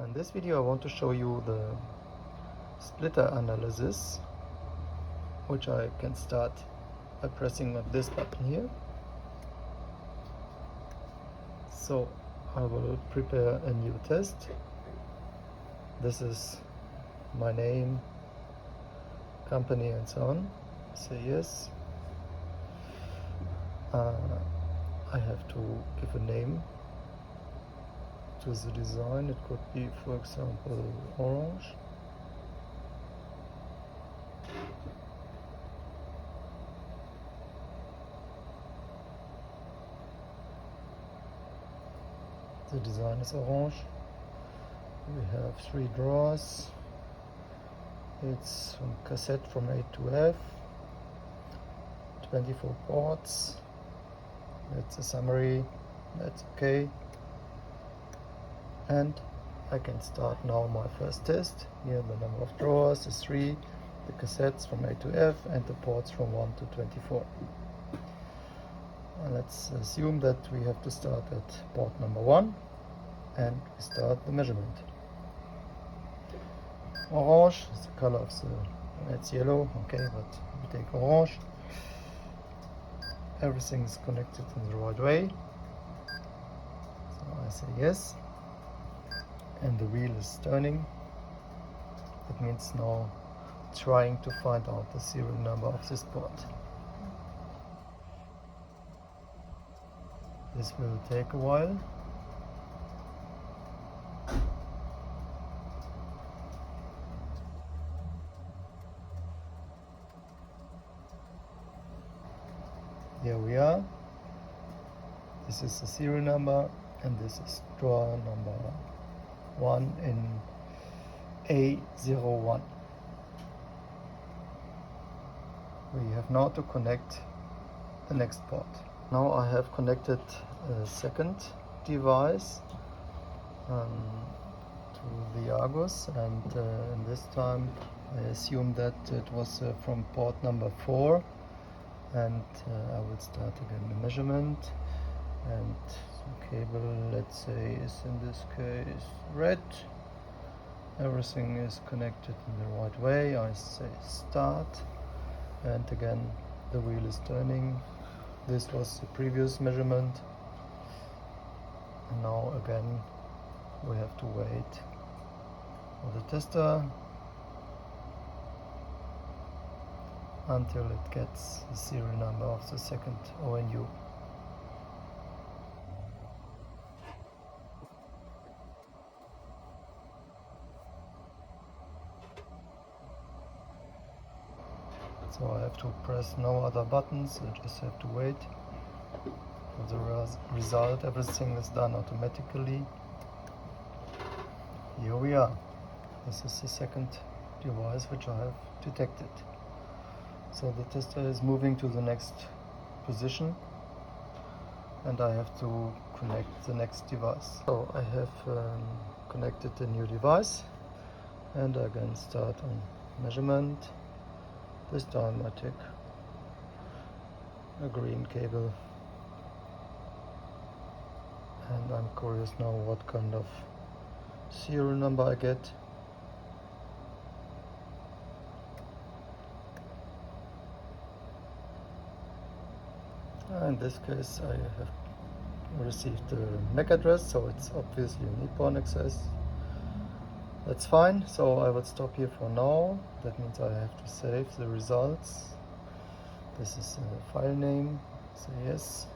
In this video I want to show you the splitter analysis, which I can start by pressing on this button here. So I will prepare a new test. This is my name, company and so on. Say yes. I have to give a name to the design. It could be, for example, orange. The design is orange. We have 3 drawers. It's a cassette from A to F, 24 ports. That's a summary. That's okay. And I can start now my first test. Here the number of drawers is 3, the cassettes from A to F, and the ports from 1 to 24. Let's assume that we have to start at port number 1, and we start the measurement. Orange is the color of the, it's yellow, okay, but we take orange. Everything is connected in the right way. So I say yes. And the wheel is turning. It means now trying to find out the serial number of this port. This will take a while. Here we are. This is the serial number, and this is drawer number 1 in A01. We have now to connect the next port. Now I have connected a second device to the Argus, and in this time I assume that it was from port number 4, and I will start again the measurement. And the cable, let's say, is in this case red. Everything is connected in the right way. I say start, and again the wheel is turning. This was the previous measurement, and now again we have to wait for the tester until it gets the serial number of the second ONU. So I have to press no other buttons, I just have to wait for the result. Everything is done automatically. Here we are. This is the second device which I have detected. So the tester is moving to the next position, and I have to connect the next device. So I have connected a new device, and I can start on measurement. This time I take a green cable, and I'm curious now what kind of serial number I get. In this case I have received the MAC address, so it's obviously a Nippon access. That's fine, so I will stop here for now. That means I have to save the results. This is a file name, say yes.